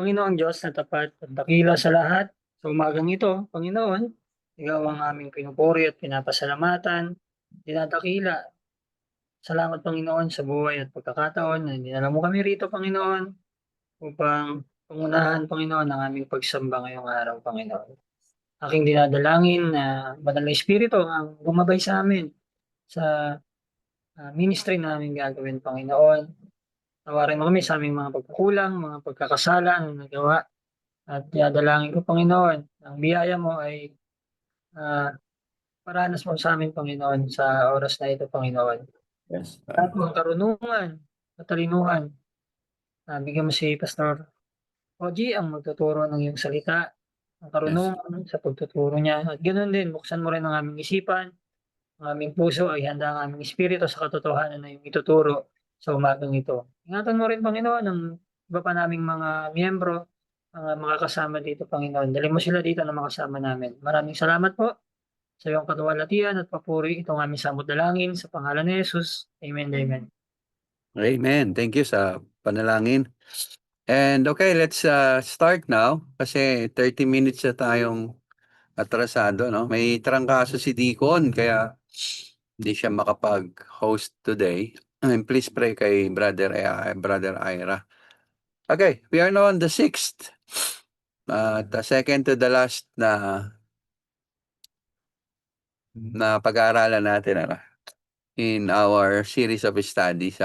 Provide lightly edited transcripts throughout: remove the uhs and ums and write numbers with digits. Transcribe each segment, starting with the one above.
Panginoong Diyos na tapat at dakila sa lahat, sa umagang ito, Panginoon, Ikaw ang aming pinupuri at pinapasalamatan, dinadakila. Salamat, Panginoon, sa buhay at pagkakataon na dinala mo kami rito, Panginoon, upang pangunahan, Panginoon, ang aming pagsamba ngayong araw, Panginoon. Aking dinadalangin na Banal na Espiritu ang gumabay sa amin sa ministry namin gagawin, Panginoon. Tawarin mo kami sa aming mga pagkukulang, mga pagkakasala na nagawa. At dinadalangin ko, Panginoon, ang biyaya mo ay paranas mo sa amin, Panginoon, sa oras na ito, Panginoon. Yes. At ang karunungan, katalinuhan, bigyan mo si Pastor Oji ang magtuturo ng iyong salita, ang Yes. karunungan sa pagtuturo niya. At ganoon din, buksan mo rin ang aming isipan, ang aming puso ay handa ang aming espiritu sa katotohanan na iyong ituturo sa umagang ito. Ingatan mo rin, Panginoon, ang iba pa naming mga miyembro, mga kasama dito, Panginoon. Dali mo sila dito na makasama namin. Maraming salamat po sa iyong kaluwalhatian at papuri. Itong aming samot dalangin sa pangalan ni Jesus. Amen, amen. Amen. Thank you sa panalangin. And okay, let's start now kasi 30 minutes na tayong atrasado, no? May trangkaso si Deacon kaya hindi siya makapag-host today. And please pray kay Brother Ira. Okay, we are now on the 6th. The second to the last na pag-aaralan natin in our series of studies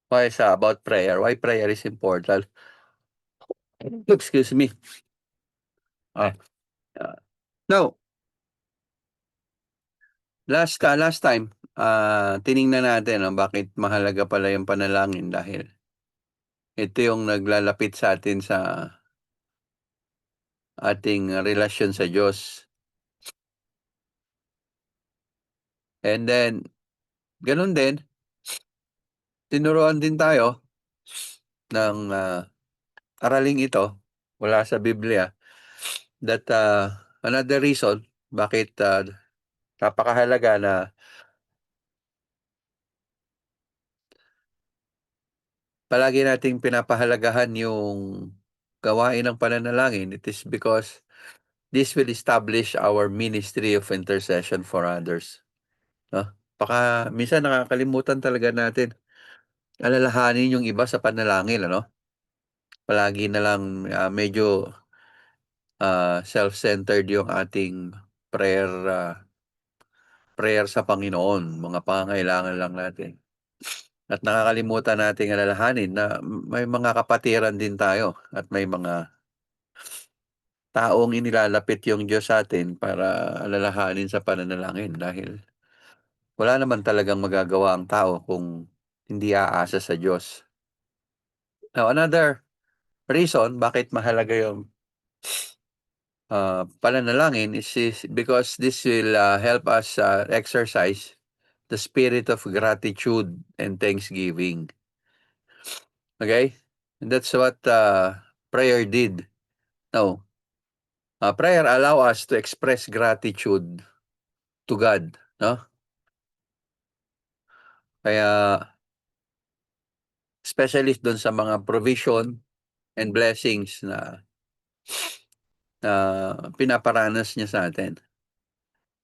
about prayer. Why prayer is important. Excuse me. Ah, now, last time, tiningnan natin bakit mahalaga pala yung panalangin dahil ito yung naglalapit sa atin sa ating relasyon sa Diyos. And then, ganun din, tinuruan din tayo ng araling ito wala sa Biblia that another reason bakit napakahalaga na palagi nating pinapahalagahan yung gawain ng pananalangin. It is because this will establish our ministry of intercession for others. No? Baka minsan nakakalimutan talaga natin alalahanin yung iba sa panalangin, ano? Palagi na lang medyo self-centered yung ating prayer sa Panginoon, mga pangangailangan lang natin. At nakakalimutan nating alalahanin na may mga kapatiran din tayo at may mga taong inilalapit yung Diyos sa atin para alalahanin sa pananalangin dahil wala naman talagang magagawa ang tao kung hindi aasa sa Diyos. Now, another reason bakit mahalaga yung pananalangin is because this will help us exercise the spirit of gratitude and thanksgiving. Okay? And that's what prayer did. Now, prayer allow us to express gratitude to God, no? Kaya especially doon sa mga provision and blessings na pinaparanas niya sa atin.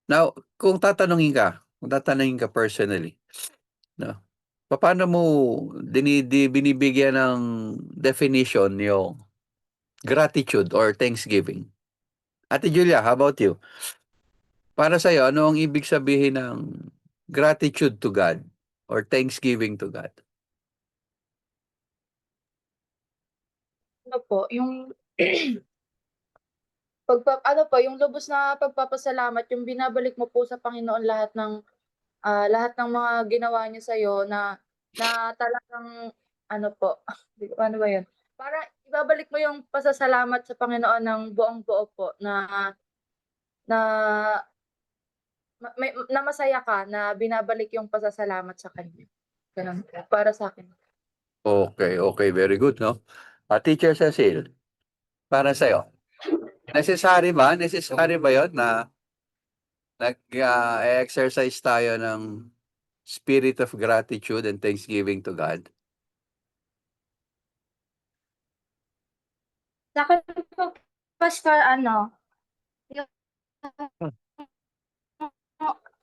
Now, kung tatanungin ka personally, no? Paano mo binibigyan ng definition yung gratitude or thanksgiving? Ate Julia, how about you? Para sa'yo, ano ang ibig sabihin ng gratitude to God or thanksgiving to God? Ano po, yung yung lubos na pagpapasalamat, yung binabalik mo po sa Panginoon lahat ng mga ginawa niya sa'yo na talagang ano po, paano ba yun? Parang ibabalik mo yung pasasalamat sa Panginoon ng buong-buo po na na masaya ka na binabalik yung pasasalamat sa kanya. Gano'n po, para sa'kin. Okay, very good, no? Teacher Cecil, para sa'yo, necessary ba yun na nag-exercise tayo ng spirit of gratitude and thanksgiving to God? Sa'kin po pastor ano, yung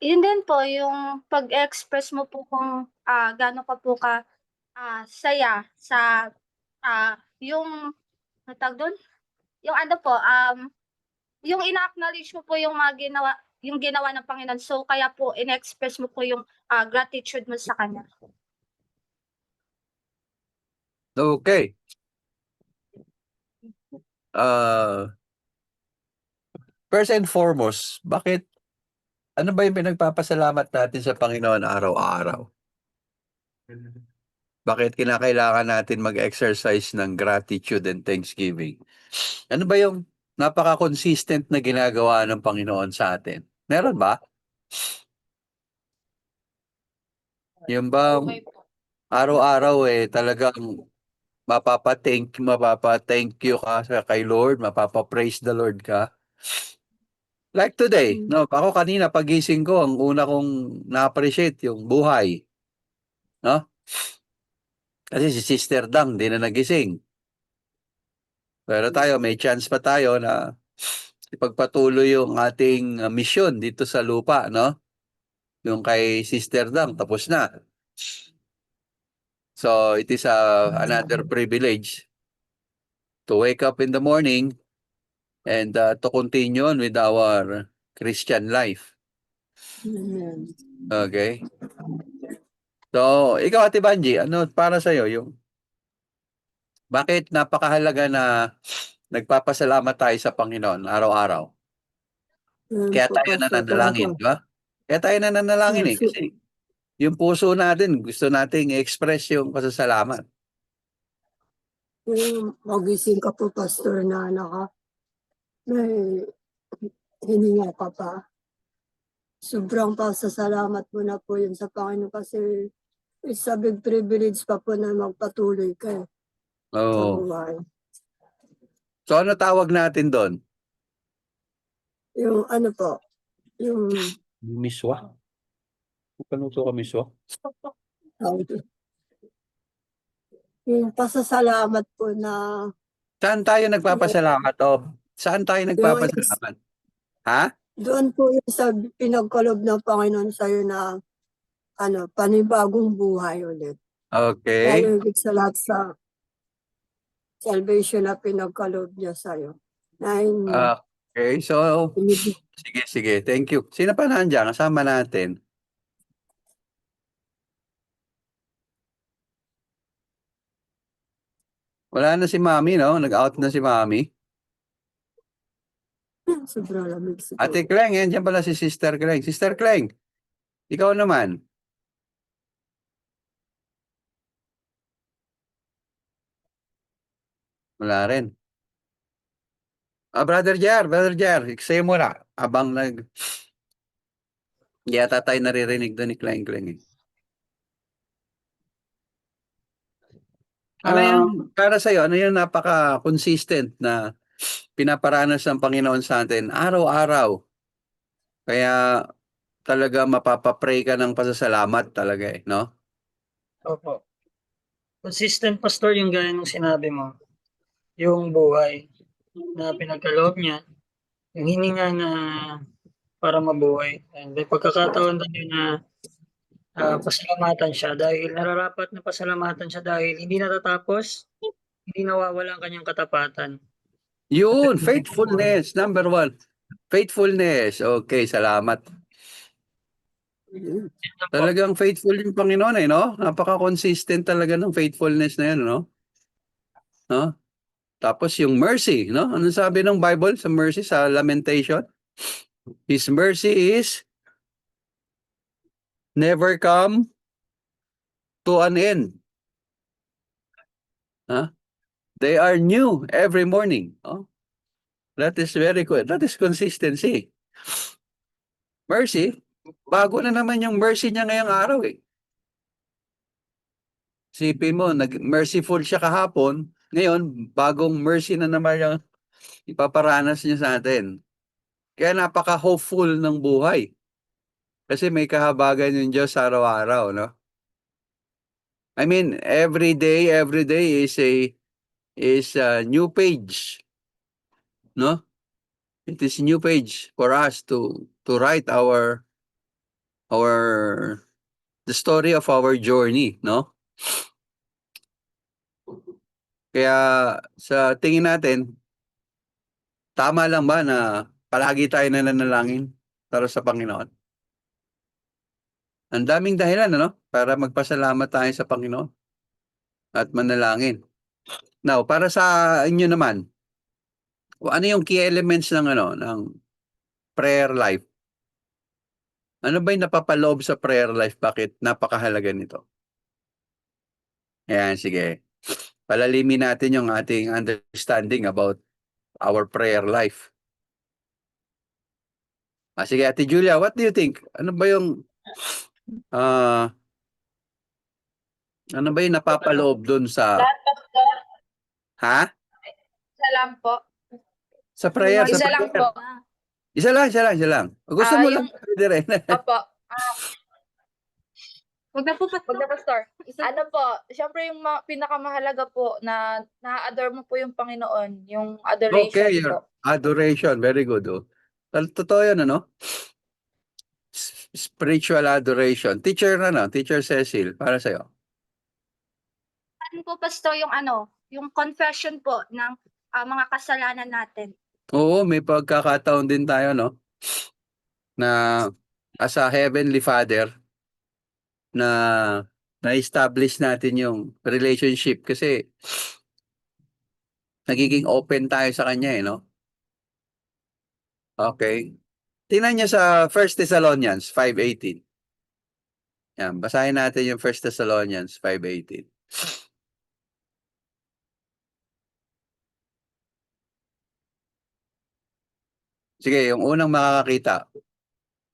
yun din po yung pag-express mo po kung, gaano ka po saya sa, yung anong tawag dun? Yung ano po, yung ina-acknowledge mo po yung ginawa ng Panginoon. So, kaya po in-express mo po yung, gratitude mo sa kanya. Okay. First and foremost, ano ba yung pinagpapasalamat natin sa Panginoon araw-araw? Bakit kinakailangan natin mag-exercise ng gratitude and thanksgiving? Ano ba yung napaka-consistent na ginagawa ng Panginoon sa atin? Meron ba? Yung bang Okay po. araw-araw talagang mapapa-thank you ka kay Lord, mapapa-praise the Lord ka? Like today, no? Ako kanina pagising ko, ang una kong na-appreciate yung buhay, no? Kasi si Sister Dang di na nagising. Pero tayo, may chance pa tayo na ipagpatuloy yung ating misyon dito sa lupa, no? Yung kay Sister Dang, tapos na. So, it is another privilege to wake up in the morning and to continue on with our Christian life. Okay? So, ikaw, Ate Banji, ano para sa'yo yung bakit napakahalaga na nagpapasalamat tayo sa Panginoon araw-araw? Kaya Po, tayo Pastor, nananalangin, di ba? Kaya tayo nananalangin kasi yung puso natin, gusto nating i-express yung pasasalamat. yung magising ka po, Pastor, na may hininga ka pa. Sobrang pasasalamat mo na po yun sa Panginoon kasi it's a big privilege pa po na magpatuloy kayo sa Oo. buhay. So, ano tawag natin doon? Yung ano po, yung Miswa? Panuto ka miswa? yung pasasalamat po na Saan tayo nagpapasalamat? O, saan tayo nagpapasalamat? Ha? doon po yung sa pinagkalob ng Panginoon sa'yo na panibagong buhay ulit. Okay. Lalo higit sa lahat sa salvation na pinagkalob niya sa'yo. Na Okay, so, sige. Thank you. Sino pa nandiyan? Kasama natin. Wala na si Mami, no? Nag-out na si Mami. sobrang lamig siguro. Ate Kleng, yan dyan pala si Sister Kleng. Sister Kleng, ikaw naman. Wala rin. Brother Jer, sa'yo muna. Abang yata tayo naririnig doon ni Kleng Kleng. Ano yung, para sa'yo, ano yung napaka-consistent na pinaparanas ng Panginoon sa atin araw-araw? Kaya talaga mapapapray ka ng pasasalamat talaga no? Opo. Consistent, Pastor, yung gaya ng sinabi mo. Yung buhay na pinagkaloob niya, yung hininga na para mabuhay. And may pagkakataon tayo na pasalamatan siya dahil nararapat na pasalamatan siya dahil hindi natatapos, hindi nawawala ang kanyang katapatan. Yun, faithfulness, number 1. Faithfulness. Okay, salamat. Talagang faithful yung Panginoon no? Napaka-consistent talaga ng faithfulness na yan, no? No? Tapos yung mercy, no? Ano sabi ng Bible sa mercy, sa Lamentation? His mercy is never come to an end. They are new every morning. Oh? That is very good. That is consistency. Mercy, bago na naman yung mercy niya ngayong araw Sipin mo, merciful siya kahapon, ngayon, bagong mercy na naman yung ipaparanas niya sa atin. Kaya napaka-hopeful ng buhay. Kasi may kahabagan yung Diyos araw-araw, no? I mean, every day is is a new page, no? It is a new page for us to write the story of our journey, no? Kaya sa tingin natin, tama lang ba na palagi tayo nananalangin para sa Panginoon? Ang daming dahilan, ano? Para magpasalamat tayo sa Panginoon at manalangin. Now, para sa inyo naman, ano yung key elements ng prayer life? Ano ba yung napapaloob sa prayer life? Bakit napakahalaga nito? Ayan, sige. Palalimin natin yung ating understanding about our prayer life. Sige, Ate Julia, what do you think? Ano ba yung napapaloob dun sa Lahat po. ha? Isa lang po. Sa prayer, sa Isa lang prayer. po. Isa lang. Gusto mo lang pwede rin. Opo. Wag na po, Wag na, Pastor. Ano po, syempre yung pinakamahalaga po na na-adore mo po yung Panginoon, yung adoration Okay, po. your adoration. Very good. Oh. Totoo yun, ano? Spiritual adoration. Teacher Teacher Cecil, para sa'yo. Ano po, Pastor, yung confession po ng mga kasalanan natin. Oo, may pagkakataon din tayo, no? Na as a Heavenly Father, na na-establish natin yung relationship kasi nagiging open tayo sa Kanya, no? Okay. Tingnan niyo sa 1 Thessalonians 5:18. Yan, basahin natin yung 1 Thessalonians 5:18. Sige, yung unang makakakita,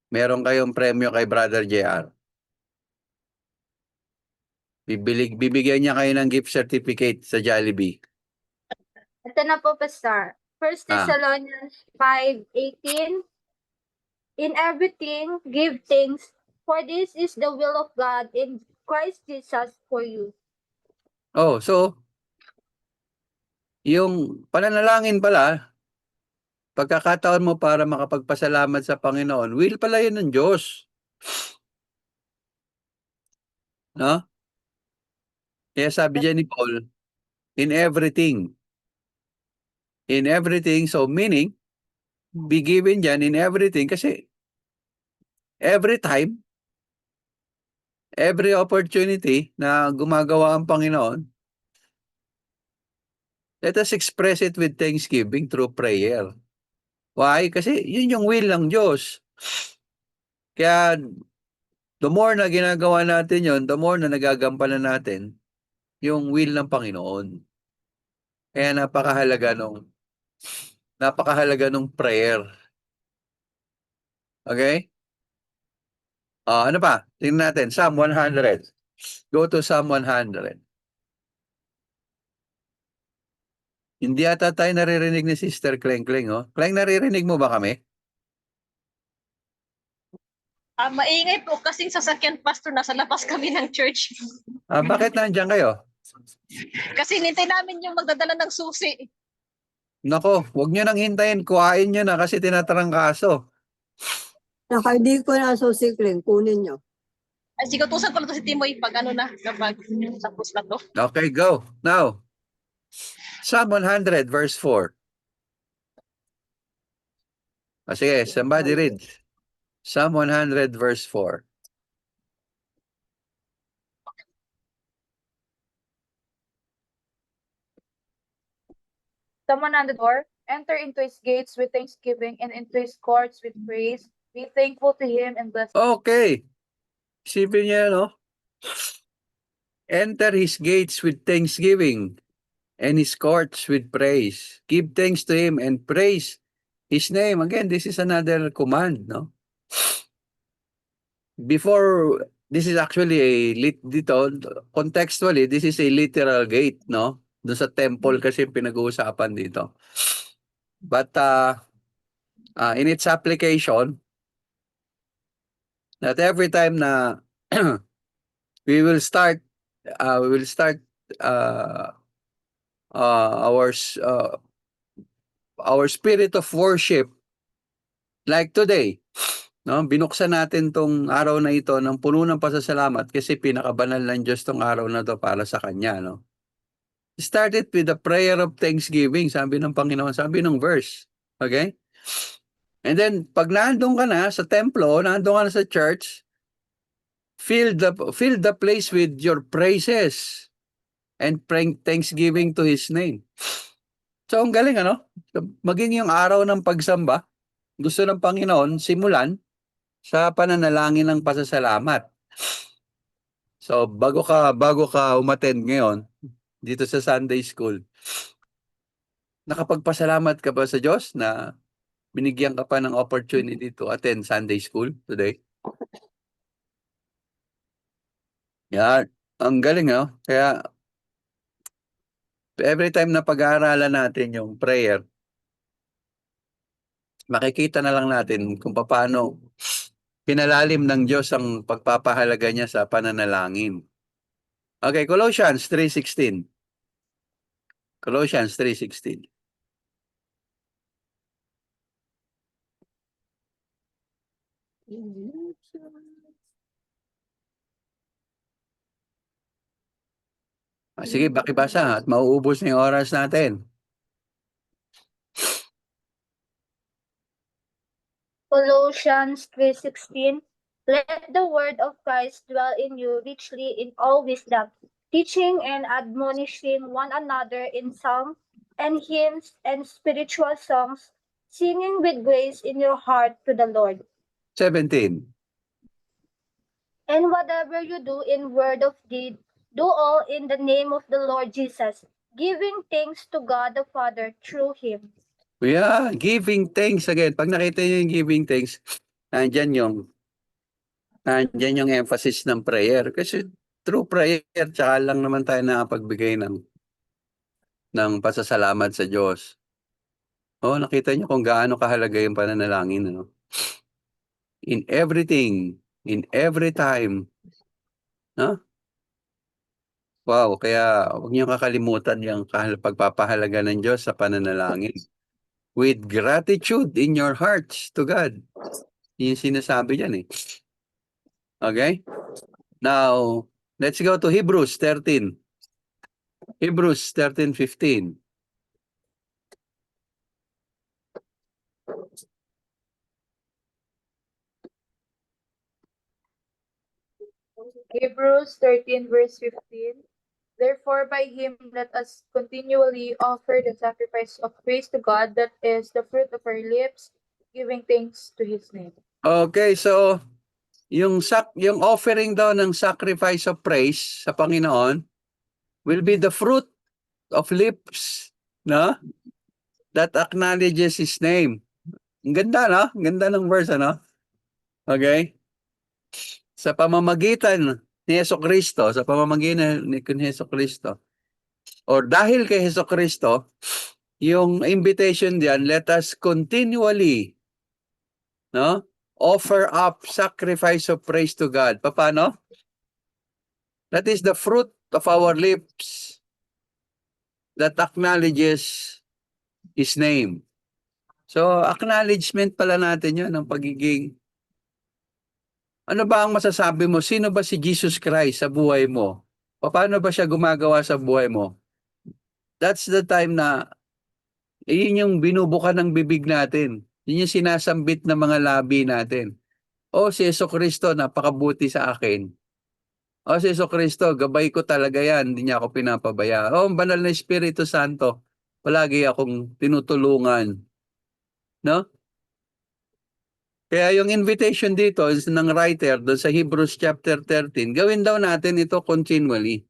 meron kayong premyo kay Brother JR. Bibigyan niya kayo ng gift certificate sa Jollibee. Ito na po, Pastor. 1 Thessalonians 5:18. In everything, give thanks, for this is the will of God in Christ Jesus for you. Oh, so, yung pananalangin pala, pagkakataon mo para makapagpasalamat sa Panginoon, will pala yun ng Diyos. No? Kaya sabi dyan ni Paul, in everything. In everything, so meaning, be given dyan in everything kasi every time, every opportunity na gumagawa ang Panginoon, let us express it with thanksgiving through prayer. Why? Kasi yun yung will ng Diyos. Kaya the more na ginagawa natin yon, the more na nagagampanan natin yung will ng Panginoon. Kaya napakahalaga nung prayer. Okay? Ano pa? Tingnan natin. Psalm 100. Go to Psalm 100. Hindi ata tayo naririnig ni Sister Kleng Kleng. Oh. Kleng, naririnig mo ba kami? Maingay po kasing sasakyan, Pastor, nasa labas kami ng church. Bakit nandiyan kayo? Kasi nintay namin yung magdadala ng susi. Nako, huwag nyo nang hintayin. Kuhain nyo na kasi tinatrangkaso. Naka-hindi ko na susikling, kunin nyo. Ay, sigutusan ko lang to si Timoy pag kapag tapos na to. Okay, go. Now, Psalm 100 verse 4. Sige, somebody read. Psalm 100 verse 4. Psalm 104, enter into his gates with thanksgiving and into his courts with praise. Be thankful to him and bless him. Okay. Isipin niya, no? Enter his gates with thanksgiving and his courts with praise. Give thanks to him and praise his name. Again, this is another command, no? Before, this is actually contextually, this is a literal gate, no? Doon sa temple kasi pinag-uusapan dito. But in its application, that every time na we will start our spirit of worship like today. No, binuksan natin tong araw na ito ng puno ng pasasalamat kasi pinakabanal ng Diyos tong araw na to para sa kanya, no? Start it with the prayer of thanksgiving, sabi ng Panginoon, sabi ng verse. Okay? And then pag nandun ka na sa templo, nandun ka na sa church, fill the place with your praises and praying thanksgiving to His name. So ang galing, ano? Maging yung araw ng pagsamba, gusto ng Panginoon simulan sa pananalangin ng pasasalamat. So bago ka umattend ngayon dito sa Sunday School, nakapagpasalamat ka ba sa Diyos na binigyan ka pa ng opportunity to attend Sunday School today? Yan, ang galing, no? Kaya every time na pag-aaralan natin yung prayer, makikita na lang natin kung paano pinalalim ng Diyos ang pagpapahalaga niya sa pananalangin. Okay, Colossians 3:16. Colossians 3:16. Sige, bakibasa at mauubos na yung oras natin. Colossians 3:16. Let the word of Christ dwell in you richly in all wisdom, teaching and admonishing one another in psalms and hymns and spiritual songs, singing with grace in your heart to the Lord. 17. And whatever you do in word of deed, do all in the name of the Lord Jesus, giving thanks to God the Father through Him. Yeah, giving thanks again. Pag nakita niyo yung giving thanks, nandyan yung emphasis ng prayer. Kasi through prayer, tsaka lang naman tayo nakapagbigay ng pasasalamat sa Diyos. Oh, nakita niyo kung gaano kahalaga yung pananalangin, ano? In everything, in every time. No? Wow, kaya huwag niyo kakalimutan yung pagpapahalaga ng Diyos sa pananalangin. With gratitude in your hearts to God. Yung sinasabi diyan, eh. Okay? Now, let's go to Hebrews 13. Hebrews 13:15. Hebrews 13 verse 15. Therefore, by him let us continually offer the sacrifice of praise to God, that is the fruit of our lips, giving thanks to his name. Okay, so yung offering daw ng sacrifice of praise sa Panginoon will be the fruit of lips, no? That acknowledges His name. Ang ganda, no? Ang ganda ng verse, ano? Okay? Sa pamamagitan ni Jesucristo, sa pamamagitan ni Jesucristo, or dahil kay Jesucristo, yung invitation diyan, let us continually, no? Offer up sacrifice of praise to God. Paano? That is the fruit of our lips that acknowledges His name. So, acknowledgement pala natin yun ng pagiging, ano ba ang masasabi mo? Sino ba si Jesus Christ sa buhay mo? Paano ba siya gumagawa sa buhay mo? That's the time na, yun yung binubuka ng bibig natin. Yun yung sinasambit ng mga labi natin. O, si Jesucristo, napakabuti sa akin. O, si Jesucristo, gabay ko talaga yan. Hindi niya ako pinapabaya. O, ang banal na Espiritu Santo, palagi akong tinutulungan. No? Kaya yung invitation dito is ng writer doon sa Hebrews chapter 13, gawin daw natin ito continually.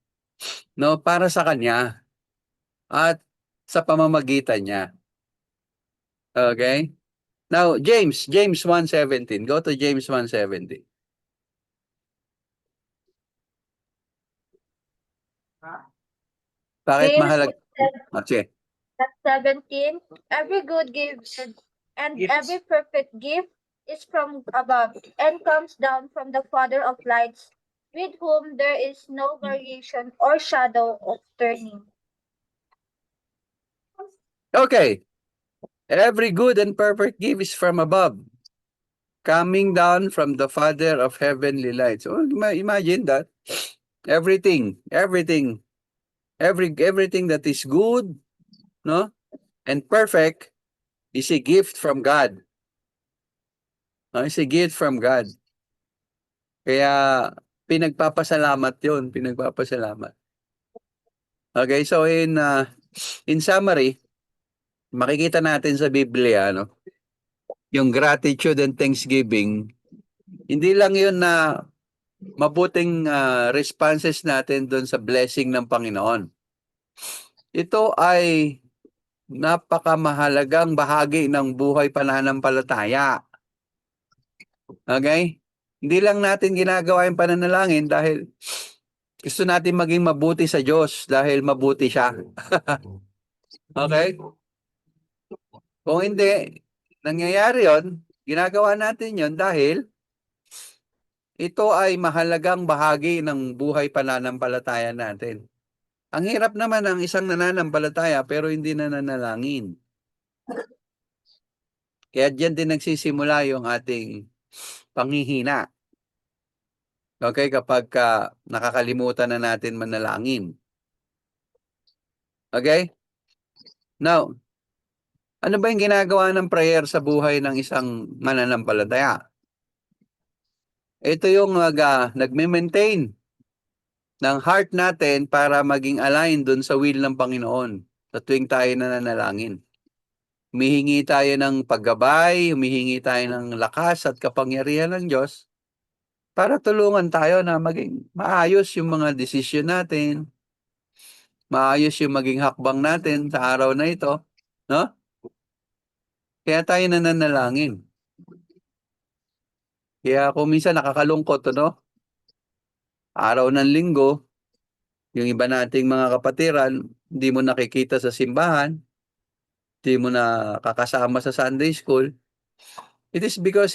No? Para sa Kanya. At sa pamamagitan niya. Okay? Now, James 1:17. Go to James 1:17. Bakit James mahalaga? Okay. 17. Every good gift and Gifts. every perfect gift is from above and comes down from the Father of lights, with whom there is no variation or shadow of turning. Okay. Every good and perfect gift is from above, coming down from the Father of heavenly lights. So, imagine that. Everything that is good, no, and perfect is a gift from God. It's a gift from God. Kaya pinagpapasalamat 'yon, pinagpapasalamat. Okay, so in summary, makikita natin sa Biblia, no, yung gratitude and thanksgiving, hindi lang 'yun na mabuting responses natin doon sa blessing ng Panginoon. Ito ay napakamahalagang bahagi ng buhay pananampalataya. Okay? Hindi lang natin ginagawa yung pananalangin dahil gusto natin maging mabuti sa Diyos dahil mabuti siya. Okay? Kung hindi nangyayari yon, ginagawa natin yon dahil ito ay mahalagang bahagi ng buhay pananampalataya natin. Ang hirap naman ng isang nananampalataya pero hindi nananalangin. Kaya diyan din nagsisimula yung ating panghihina. Okay, kapag nakakalimutan na natin manalangin. Okay? Now, ano ba yung ginagawa ng prayer sa buhay ng isang mananampalataya? Ito yung nagme-maintain ng heart natin para maging align dun sa will ng Panginoon sa tuwing tayo nananalangin. Humihingi tayo ng paggabay, humihingi tayo ng lakas at kapangyarihan ng Diyos para tulungan tayo na maging maayos yung mga desisyon natin, maayos yung maging hakbang natin sa araw na ito, no? Kaya tayo nananalangin. Kaya kung minsan nakakalungkot, no? Araw ng linggo, yung iba nating mga kapatiran, hindi mo nakikita sa simbahan, hindi mo na kakasama sa Sunday school. It is because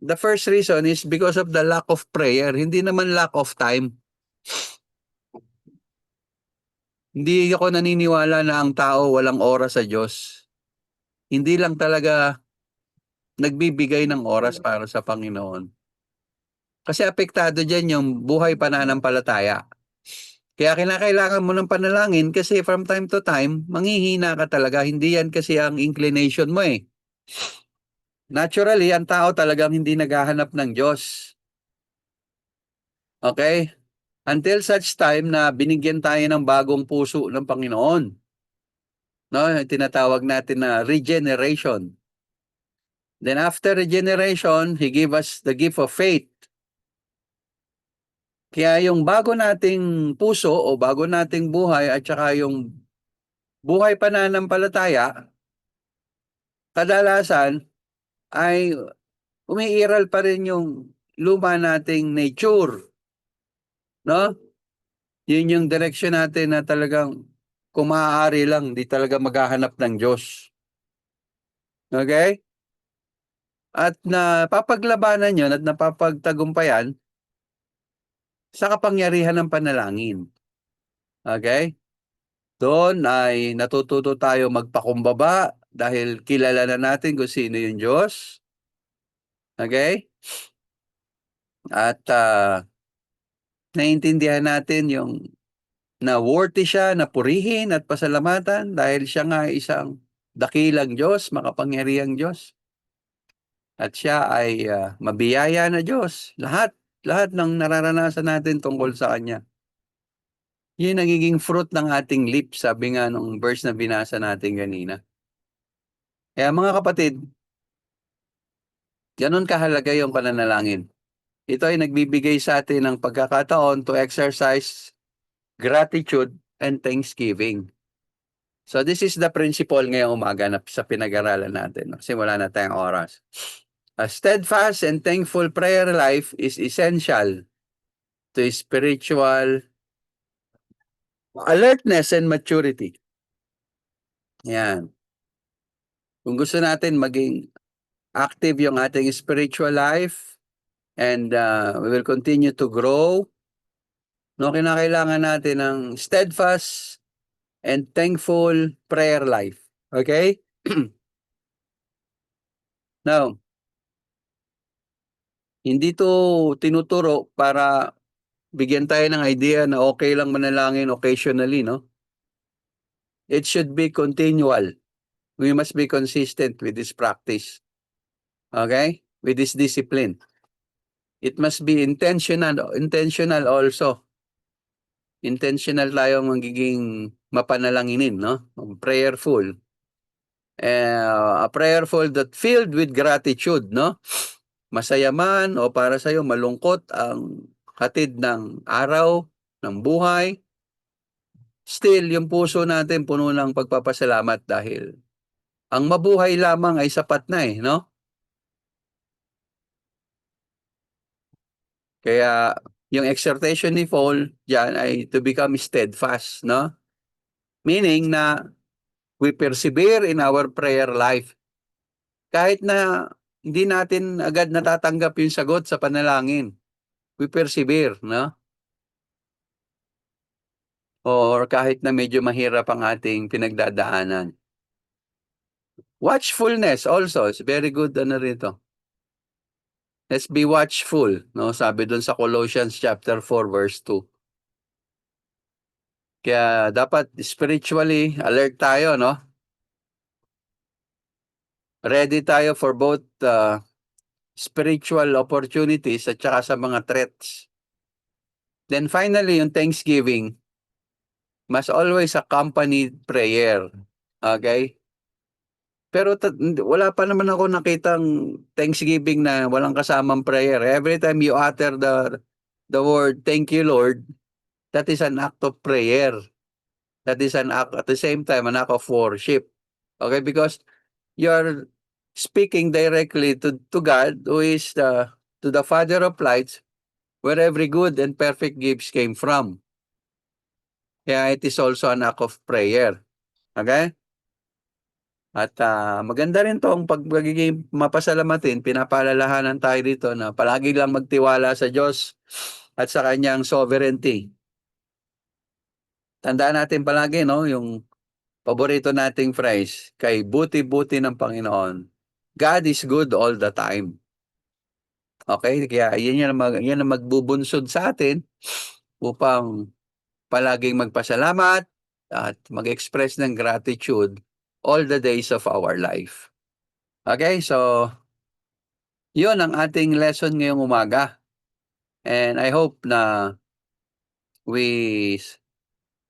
the first reason is because of the lack of prayer, hindi naman lack of time. Hindi ako naniniwala na ang tao walang oras sa Diyos. Hindi lang talaga nagbibigay ng oras para sa Panginoon. Kasi apektado dyan yung buhay pananampalataya. Kaya kinakailangan mo ng panalangin kasi from time to time, manghihina ka talaga. Hindi yan kasi ang inclination mo eh. Naturally, ang tao talagang hindi naghahanap ng Diyos. Okay? Until such time na binigyan tayo ng bagong puso ng Panginoon. No, tinatawag natin na regeneration. Then after regeneration, He gave us the gift of faith. Kaya yung bago nating puso o bago nating buhay at saka yung buhay pananampalataya, kadalasan ay umiiral pa rin yung luma nating nature. No? Yun yung direction natin na talagang kung maaari lang, di talaga maghahanap ng Diyos. Okay? At napapaglabanan yun at napapagtagumpayan sa kapangyarihan ng panalangin. Okay? Doon ay natututo tayo magpakumbaba dahil kilala na natin kung sino yung Diyos. Okay? At naiintindihan natin yung na worthy siya na purihin at pasalamatan dahil siya nga isang dakilang Diyos, makapangyarihang Diyos. At siya ay mabiyaya na Diyos. Lahat ng nararanasan natin tungkol sa Kanya. Yun nagiging fruit ng ating lips, sabi nga nung verse na binasa natin kanina. Kaya mga kapatid, ganun kahalaga yung pananalangin. Ito ay nagbibigay sa atin ng pagkakataon to exercise gratitude and thanksgiving. So this is the principle ngayong umaga na sa pinag-aralan natin. Simula na tayong oras. A steadfast and thankful prayer life is essential to spiritual alertness and maturity. Yan. Kung gusto natin maging active yung ating spiritual life and we will continue to grow, no, kinakailangan natin ng steadfast and thankful prayer life. Okay? Now, hindi to tinuturo para bigyan tayo ng idea na okay lang manalangin occasionally, no? It should be continual. We must be consistent with this practice. Okay? With this discipline. It must be intentional also. Intentional tayo magiging mapanalanginin, no? Prayerful. A prayerful that filled with gratitude, no? Masaya man o para sa'yo malungkot ang hatid ng araw, ng buhay, still yung puso natin puno ng pagpapasalamat dahil ang mabuhay lamang ay sapat na no? Kaya yung exhortation ni Paul diyan ay to become steadfast, no? Meaning na we persevere in our prayer life. Kahit na hindi natin agad natatanggap yung sagot sa panalangin, we persevere, no? Or kahit na medyo mahirap ang ating pinagdadaanan. Watchfulness also is very good rito. Let's be watchful, no? Sabi doon sa Colossians chapter 4 verse 2. Kaya dapat spiritually alert tayo, no? Ready tayo for both spiritual opportunities at saka sa mga threats. Then finally, yung thanksgiving must always accompany prayer. Okay? Pero wala pa naman ako nakitang thanksgiving na walang kasamang prayer. Every time you utter the word, thank you Lord, that is an act of prayer. That is an act, at the same time, an act of worship. Okay? Because you're speaking directly to God, who is to the Father of lights, where every good and perfect gifts came from. Kaya it is also an act of prayer. Okay? At maganda rin tong pagiging mapasalamatin, pinapaalalahanan tayo dito na palagi lang magtiwala sa Diyos at sa kanyang sovereignty. Tandaan natin palagi, no, yung paborito nating phrase, kay buti-buti ng Panginoon. God is good all the time. Okay? Kaya yan ang magbubunsod sa atin upang palaging magpasalamat at mag-express ng gratitude all the days of our life. Okay, so yun ang ating lesson ngayong umaga. And I hope na we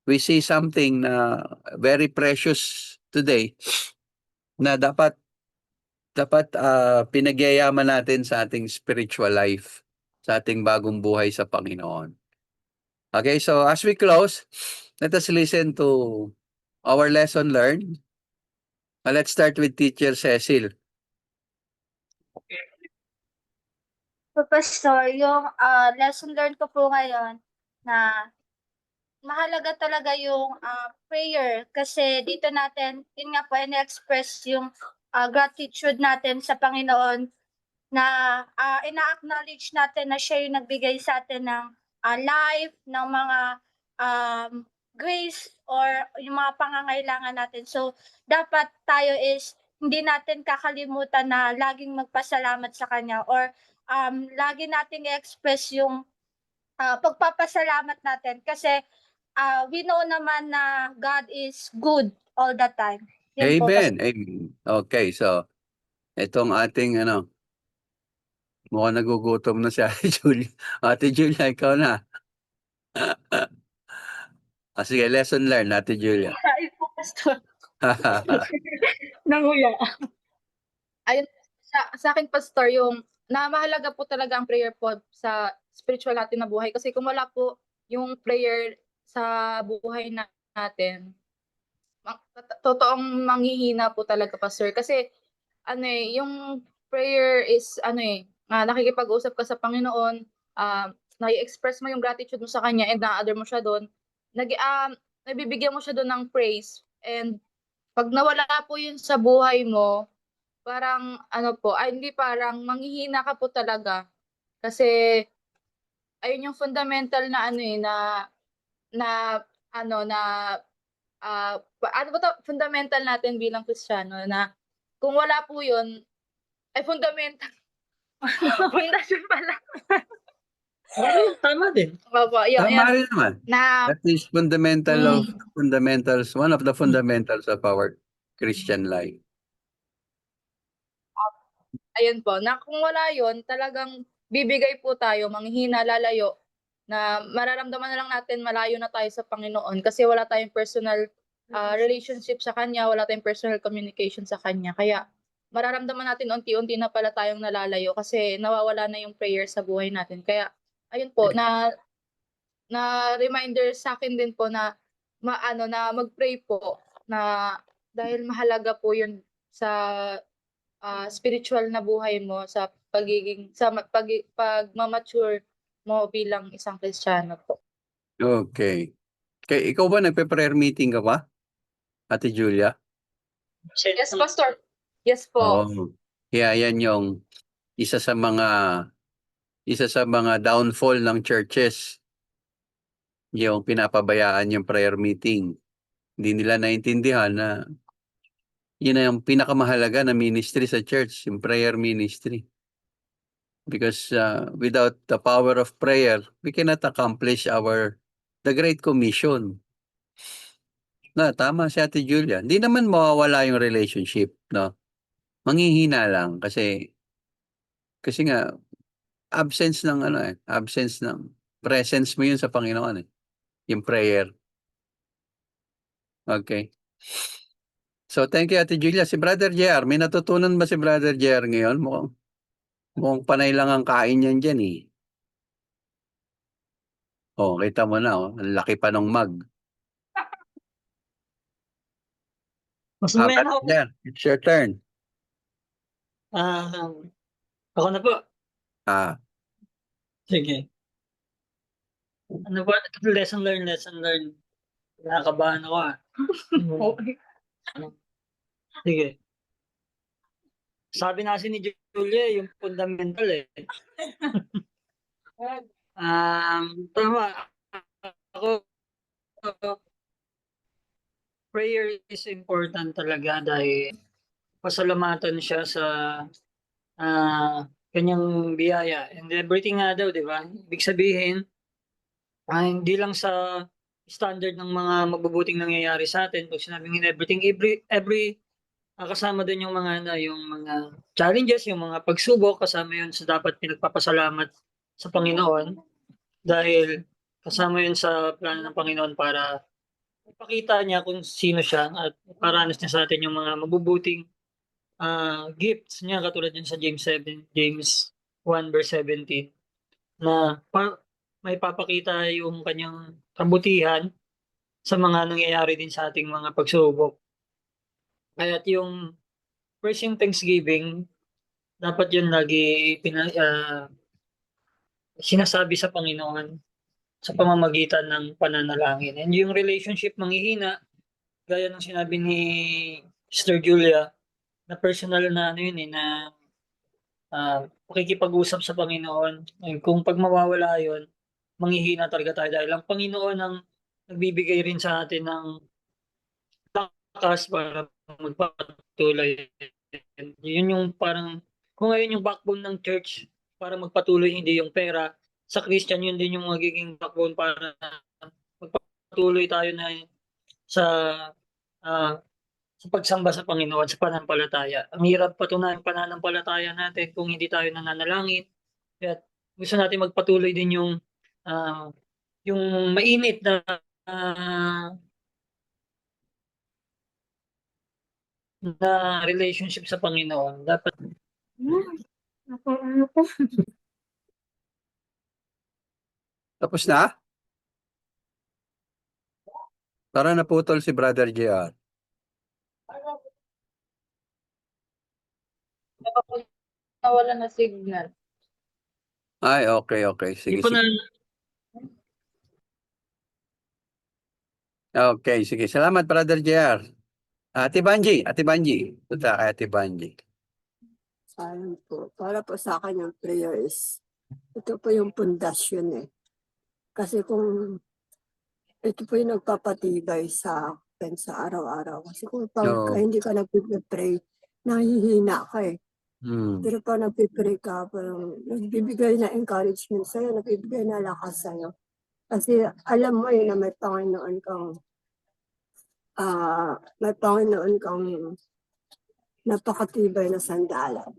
see something na very precious today na dapat pinagyayaman natin sa ating spiritual life, sa ating bagong buhay sa Panginoon. Okay, so as we close, let us listen to our lesson learned. Let's start with Teacher Cecil. So, Pastor, yung lesson learned ko po ngayon na mahalaga talaga yung prayer kasi dito natin, yun nga po, ina-express yung gratitude natin sa Panginoon na ina-acknowledge natin na siya yung nagbigay sa atin ng life, ng mga grace or yung mga pangangailangan natin. So, dapat tayo is hindi natin kakalimutan na laging magpasalamat sa Kanya or lagi nating i-express yung pagpapasalamat natin kasi we know naman na God is good all the time. Yun po, Amen. Amen. Okay, so itong ating mukhang nagugutom na si Ate Julia. Ate Julia, ikaw na. Sige, lesson learned, Ate Julia. Ay po, Pastor. Nanguya. Ayun, sa akin, Pastor, yung na mahalaga po talaga ang prayer po sa spiritual natin na buhay. Kasi kung wala po yung prayer sa buhay natin, totoong manghihina po talaga, Pastor. Kasi yung prayer is nakikipag-usap ka sa Panginoon, nai-express mo yung gratitude mo sa Kanya and na-adore mo siya doon. Nabibigyan mo siya doon ng praise. And pag nawala po yun sa buhay mo, parang hindi parang manghihina ka po talaga. Kasi ayun yung fundamental na na ano ba 'to, fundamental natin bilang Kristiyano na kung wala po yun, ay fundamental, pundasyon pala. Tama din. Opo, yun, Tama rin naman. na That is fundamental of Hmm. fundamentals, one of the fundamentals of our Christian life. ayun po, na kung wala yun, talagang bibigay po tayo, manghihina, lalayo, na mararamdaman na lang natin malayo na tayo sa Panginoon kasi wala tayong personal relationship sa Kanya, wala tayong personal communication sa Kanya. Kaya mararamdaman natin unti-unti na pala tayong nalalayo kasi nawawala na yung prayer sa buhay natin. Kaya ayun po, na reminder sa akin din po na na mag-pray po na dahil mahalaga po yun sa spiritual na buhay mo, sa pagiging pagma-mature mo bilang isang Kristiyano po. Okay. Ikaw ba nagpe-prayer meeting ka ba, Ate Julia? Yes, Pastor. Yes po. Oo. Kaya yan yung isa sa mga downfall ng churches, yung pinapabayaan yung prayer meeting. Hindi nila naintindihan na yun na yung pinakamahalaga na ministry sa church, yung prayer ministry. Because without the power of prayer, we cannot accomplish the Great Commission. Na, tama si Ate Julia. Hindi naman mawawala yung relationship, no? Manghihina lang kasi nga absence ng presence mo yun sa Panginoon eh. Yung prayer. Okay. So thank you Ate Julia. Si Brother JR, may natutunan ba si Brother JR ngayon? Mukhang panay lang ang kain yan dyan eh. Oh, kita mo na oh. Ang laki pa ng mug. Mas Brother mamaya ako. JR, it's your turn. Ako na po. Sige. Ano ba? Lesson learned. Nakakabahan ako Okay. Sige. Sabi na kasi ni Julia, yung fundamental eh. Tama. Ako, prayer is important talaga dahil pasalamatan siya sa kanyang biyaya. And everything nga daw, di ba? Ibig sabihin, hindi lang sa standard ng mga mabubuting nangyayari sa atin. Pag sinabing everything, every kasama din yung mga challenges, yung mga pagsubok, kasama yun sa dapat pinagpapasalamat sa Panginoon. Dahil kasama yun sa plano ng Panginoon para ipakita niya kung sino siya at iparanas niya sa atin yung mga mabubuting gifts niya, katulad yun sa James 1 verse 17, na may papakita yung kanyang kabutihan sa mga nangyayari din sa ating mga pagsubok. Kaya't yung first yung Thanksgiving, dapat yun lagi sinasabi sa Panginoon sa pamamagitan ng pananalangin. And yung relationship manghihina, gaya ng sinabi ni Sister Julia, na personal na yun eh, na pakikipag-usap sa Panginoon. And kung pag mawawala yun, manghihina talaga tayo dahil ang Panginoon ang nagbibigay rin sa atin ng lakas para magpatuloy. Yun yung parang, kung ngayon yung backbone ng church para magpatuloy, hindi yung pera, sa Christian yun din yung magiging backbone para magpatuloy tayo na sa pagsamba sa Panginoon, sa pananampalataya. Ang hirap patunayan pananampalataya natin kung hindi tayo nananalangin. Kaya gusto natin magpatuloy din yung mainit na relationship sa Panginoon. Dapat Tapos na? Para naputol si Brother JR. Nawala na signal. Ay, okay. Sige, hindi po na Okay, sige. Salamat, Brother JR. Ate Banji. Punta kay Ate Banji. Sayang po. Para po sa akin yung prayer is, ito po yung pundasyon eh. Kasi kung ito po yung nagpapatibay sa sa araw-araw. Kasi kung pagka Oo. hindi ka nagpe-pray, nahihina ka eh. Hmm. Pero pag nagpe-pray ka, parang nagbibigay na encouragement sa'yo, nagbibigay na lakas sa'yo. Kasi alam mo na may Panginoon kang napakatibay na sandalan.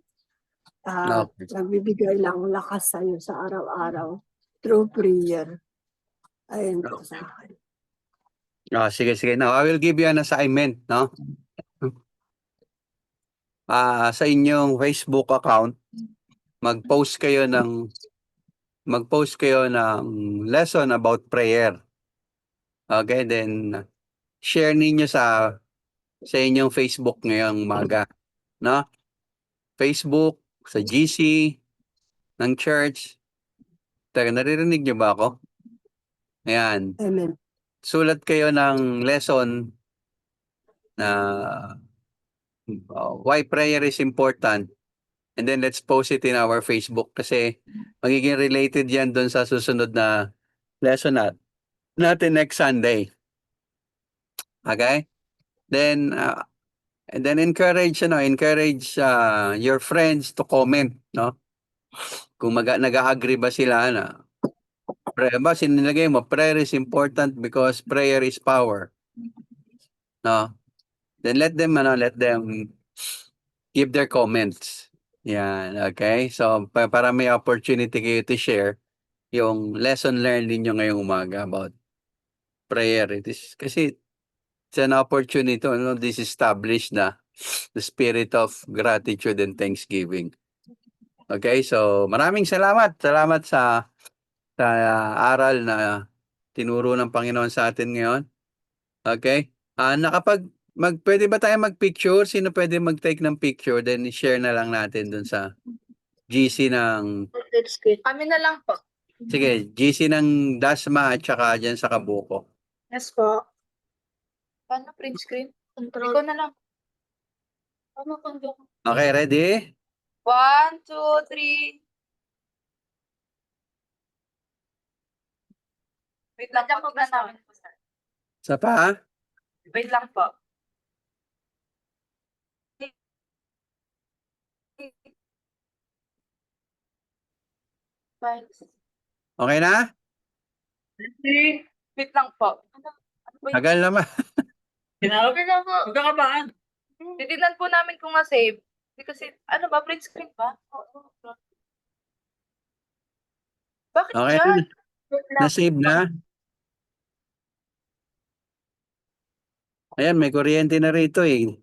At Okay. nagbibigay ng lakas sa'yo sa araw-araw through prayer. Ayun po sa akin. Sige. Now, I will give you an assignment, no? Sa inyong Facebook account, mag-post kayo ng lesson about prayer. Okay, then share ninyo sa inyong Facebook ngayong umaga, no? Facebook, sa GC, ng church. Teka, naririnig niyo ba ako? Ayan. Amen. Sulat kayo ng lesson na why prayer is important. And then let's post it in our Facebook kasi magiging related yan doon sa susunod na lesson natin next Sunday. Okay? Then and then encourage your friends to comment, no? Kung nag-agree ba sila na sinilagay mo prayer is important because prayer is power. No? Then let them give their comments. Yan, okay? So para may opportunity kayo to share yung lesson learned ninyo ngayong umaga about prayer. Kasi it's an opportunity to establish the spirit of gratitude and thanksgiving. Okay, so maraming salamat. Salamat sa aral na tinuro ng Panginoon sa atin ngayon. Okay? Pwede ba tayo mag-picture? Sino pwede mag-take ng picture? Then share na lang natin dun sa GC ng... Kami na lang po. Sige, GC ng Dasma at saka dyan sa Kabuko. Yes po. Paano print screen? Ikaw na lang. Paano control? Okay, ready? 1, 2, 3. Wait lang po. Namin po, sir. Sa pa? Wait lang po. Bye. Okay na? Wait lang po. Tagal naman. Tinawag na po. Huwag ka kabahan. Titignan po namin kung ma-save. Kasi, print screen ba? Bakit Okay dyan? na. Na-save na? Ayan, may kuryente na rito eh.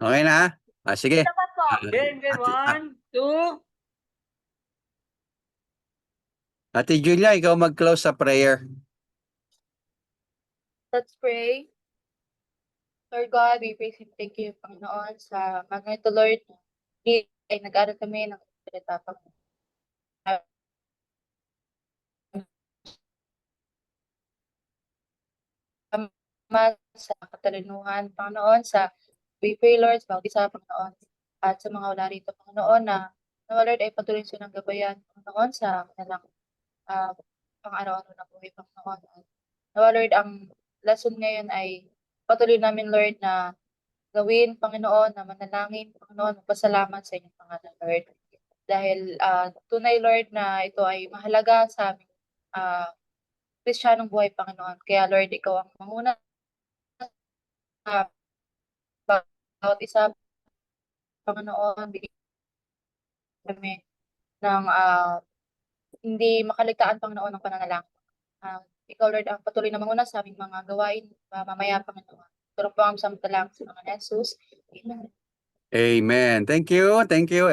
Okay na? Sige. Game, 1, 2. Ate Julia, ikaw mag-close sa prayer. Let's pray. Lord God, we praise and thank you, Panginoon, sa mga ito, Lord. Ay nag-aral kami ng salita, Panginoon. Sa katalinuhan, Panginoon, we pray, Lord, sa bawat isa, Panginoon, at sa mga wala rito, Panginoon, na Lord ay patuloy silang gabayan, Panginoon, sa kanilang pang-araw-araw na buhay, Panginoon. Lord, ang lesson ngayon ay patuloy namin, Lord, na gawin, Panginoon, na manalangin, Panginoon, magpasalamat sa inyong pangalan, Lord. Dahil tunay, Lord, na ito ay mahalaga sa aming Kristiyanong buhay, Panginoon. Kaya, Lord, ikaw ang manguna sa bawat isa, Panginoon, bigyan kami ng hindi makaligtaan, Panginoon, ng pananalangin. Ikaw, Lord, ang patuloy na manguna sa aming mga gawain mamaya, Panginoon. Tulong po ang samtalang sa mga Jesus. Amen. Amen. Thank you. Thank you.